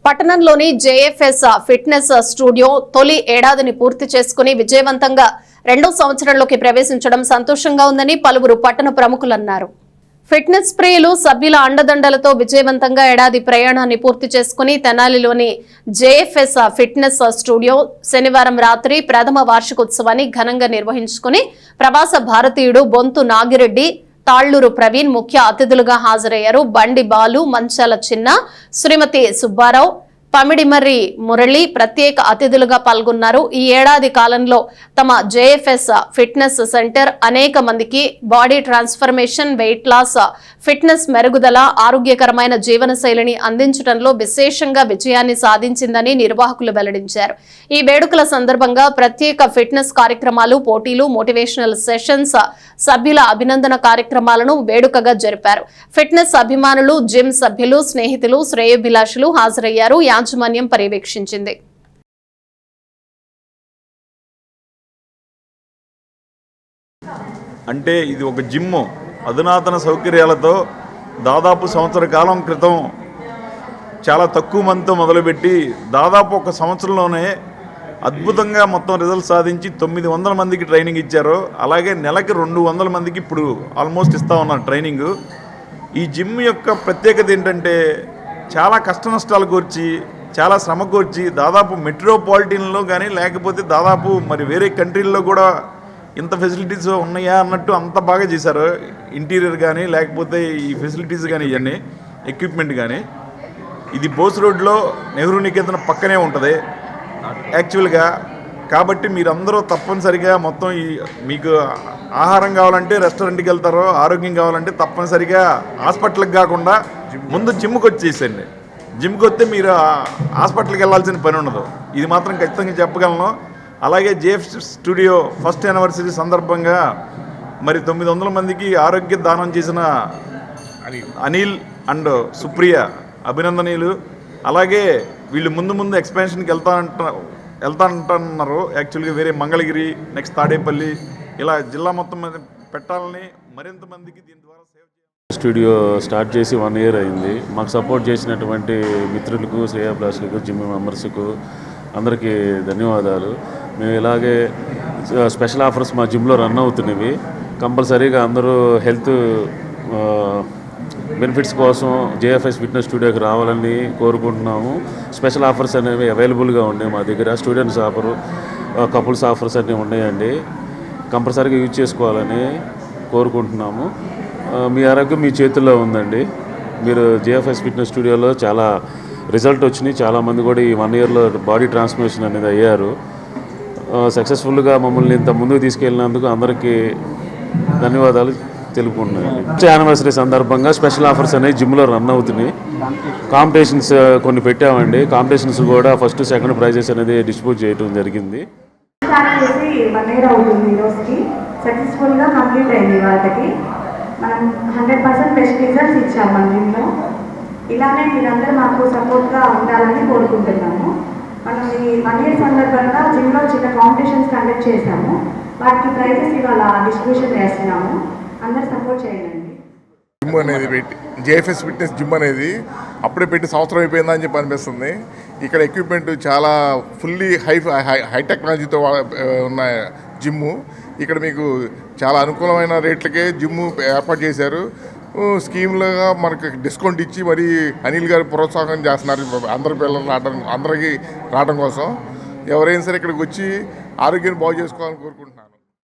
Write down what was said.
పట్టణంలోని JFS fitness studio తొలి ఏడాదిని పూర్తి చేసుకుని విజయవంతంగా రెండో సంవత్సరంలోకి ప్రవేశించడం సంతోషంగా ఉందని పలువురు పట్టణ ప్రముఖులు అన్నారు. ఫిట్నెస్ ప్రియులు సభ్యుల అండదండలతో విజయవంతంగా ఏడాది ప్రయాణాన్ని పూర్తి చేసుకుని తెనాలిలోని జేఎఫ్ఎస్ ఫిట్నెస్ స్టూడియో శనివారం రాత్రి ప్రథమ వార్షికోత్సవాన్ని ఘనంగా నిర్వహించుకుని ప్రవాస భారతీయుడు బొంతు నాగిరెడ్డి, తాళ్లూరు ప్రవీణ్ ముఖ్య అతిథులుగా హాజరయ్యారు. బండి బాలు, మంచాల చిన్న, శ్రీమతి సుబ్బారావు, పమిడిమర్రి మురళి ప్రత్యేక అతిథులుగా పాల్గొన్నారు. ఈ ఏడాది కాలంలో తమ జేఎఫ్ఎస్ ఫిట్నెస్ సెంటర్ అనేక మందికి body transformation, weight loss, fitness మెరుగుదల, ఆరోగ్యకరమైన జీవనశైలిని అందించడంలో విశేషంగా విజయాన్ని సాధించిందని నిర్వాహకులు వెల్లడించారు. ఈ వేడుకల సందర్భంగా ప్రత్యేక ఫిట్నెస్ కార్యక్రమాలు, పోటీలు, మోటివేషనల్ సెషన్స్, సభ్యుల అభినందన కార్యక్రమాలను వేడుకగా జరిపారు. ఫిట్నెస్ అభిమానులు, జిమ్ సభ్యులు, స్నేహితులు, శ్రేయోభిలాషులు హాజరయ్యారు. యాజమాన్యం పర్యవేక్షించింది. అంటే ఇది ఒక జిమ్ అధునాతన సౌకర్యాలతో దాదాపు సంవత్సర కాలం క్రితం చాలా తక్కువ మందితో మొదలుపెట్టి దాదాపు ఒక సంవత్సరంలోనే అద్భుతంగా మొత్తం రిజల్ట్ సాధించి 900 మందికి ట్రైనింగ్ ఇచ్చారు. అలాగే నెలకి 200 మందికి ఇప్పుడు ఆల్మోస్ట్ ఇస్తూ ఉన్నారు ట్రైనింగ్. ఈ జిమ్ యొక్క ప్రత్యేకత ఏంటంటే చాలా కష్ట నష్టాలు కోర్చి, చాలా శ్రమ కోర్చి, దాదాపు మెట్రోపాలిటన్లో కానీ లేకపోతే దాదాపు మరి వేరే కంట్రీల్లో కూడా ఇంత ఫెసిలిటీస్ ఉన్నాయా అన్నట్టు అంత బాగా చేశారు. ఇంటీరియర్ కానీ లేకపోతే ఈ ఫెసిలిటీస్ కానీ ఇవన్నీ ఎక్విప్మెంట్ కానీ. ఇది బోస్ రోడ్లో నెహ్రూ నికేతన్ పక్కనే ఉంటుంది యాక్చువల్గా. కాబట్టి మీరందరూ తప్పనిసరిగా మొత్తం మీకు ఆహారం కావాలంటే రెస్టారెంట్కి వెళ్తారో, ఆరోగ్యం కావాలంటే తప్పనిసరిగా హాస్పిటల్కి కాకుండా ముందు జిమ్కి వచ్చేసండి. జిమ్కి వస్తే మీరు హాస్పిటల్కి వెళ్ళాల్సిన పని ఉండదు. ఇది మాత్రం ఖచ్చితంగా చెప్పగలను. అలాగే జేఎఫ్ స్టూడియో ఫస్ట్ యానివర్సరీ సందర్భంగా మరి 900 మందికి ఆరోగ్య దానం చేసిన అనిల్ అండ్ సుప్రియ అభినందనీయులు. అలాగే వీళ్ళు ముందు ఎక్స్పాన్షన్కి వెళ్తానంటున్నారు. యాక్చువల్గా వేరే మంగళగిరి, నెక్స్ట్ తాడేపల్లి, ఇలా జిల్లా మొత్తం మీద పెట్టాలని మరింత మందికి దీని ద్వారా స్టూడియో స్టార్ట్ చేసి 1 year అయింది. మాకు సపోర్ట్ చేసినటువంటి మిత్రులకు, శ్రేయాభిలాషులకు, జిమ్ మెంబర్స్కు అందరికీ ధన్యవాదాలు. మేము ఇలాగే స్పెషల్ ఆఫర్స్ మా జిమ్లో రన్ అవుతున్నవి. కంపల్సరీగా అందరూ హెల్త్ బెనిఫిట్స్ కోసం జేఎఫ్ఎస్ ఫిట్నెస్ స్టూడియోకి రావాలని కోరుకుంటున్నాము. స్పెషల్ ఆఫర్స్ అనేవి అవైలబుల్గా ఉన్నాయి మా దగ్గర. స్టూడెంట్స్ ఆఫరు, కపుల్స్ ఆఫర్స్ అన్నీ ఉన్నాయండి. కంపల్సరీగా యూజ్ చేసుకోవాలని కోరుకుంటున్నాము. మీ ఆరోగ్యం మీ చేతుల్లో ఉందండి. మీరు జేఎఫ్ఎస్ ఫిట్నెస్ స్టూడియోలో చాలా రిజల్ట్ వచ్చినాయి. చాలామంది కూడా ఈ 1 yearలో బాడీ ట్రాన్స్ఫర్మేషన్ అనేది అయ్యారు. సక్సెస్ఫుల్గా మమ్మల్ని ఇంత ముందుకు తీసుకెళ్ళినందుకు అందరికీ ధన్యవాదాలు తెలుపుకుంటున్నాను. యానివర్సరీ సందర్భంగా స్పెషల్ ఆఫర్స్ అనేవి జిమ్లో రన్ అవుతున్నాయి. కాంపిటీషన్స్ కొన్ని పెట్టామండి. కాంపిటీషన్స్ కూడా ఫస్ట్, సెకండ్ ప్రైజెస్ అనేది డిస్ట్రిబ్యూట్ చేయడం జరిగింది. సక్సెస్ఫుల్గా కంప్లీట్ అయింది. వాళ్ళకి మనం 100% బెస్ట్ రిజల్ట్స్ ఇచ్చాము మన జిమ్లో. ఇలానే మీరందరూ మాకు సపోర్ట్గా ఉండాలని కోరుకుంటున్నాము. మనం ఈ 1 year సందర్భంగా జిమ్లో చిన్న కాంపిటీషన్స్ కండక్ట్ చేశాము. వాటికి ప్రైజెస్ ఇవాళ డిస్ట్రిబ్యూషన్ చేస్తున్నాము. అందరూ సపోర్ట్ చేయండి. జిమ్ అనేది పెట్టి జేఎఫ్ఎస్ ఫిట్నెస్ జిమ్ అనేది అప్పుడే పెట్టి సంవత్సరం అయిపోయిందా అని చెప్పి అనిపిస్తుంది. ఇక్కడ ఎక్విప్మెంట్ చాలా ఫుల్లీ హై టెక్నాలజీతో ఉన్న జిమ్ము. ఇక్కడ మీకు చాలా అనుకూలమైన రేట్లకే జిమ్ము ఏర్పాటు చేశారు. స్కీమ్లుగా మనకి డిస్కౌంట్ ఇచ్చి మరి అనిల్ గారు ప్రోత్సాహం చేస్తున్నారు అందరి పిల్లలు అందరికీ రావడం కోసం. ఎవరైనా సరే ఇక్కడికి వచ్చి ఆరోగ్యాన్ని బాగు చేసుకోవాలని కోరుకుంటున్నాను.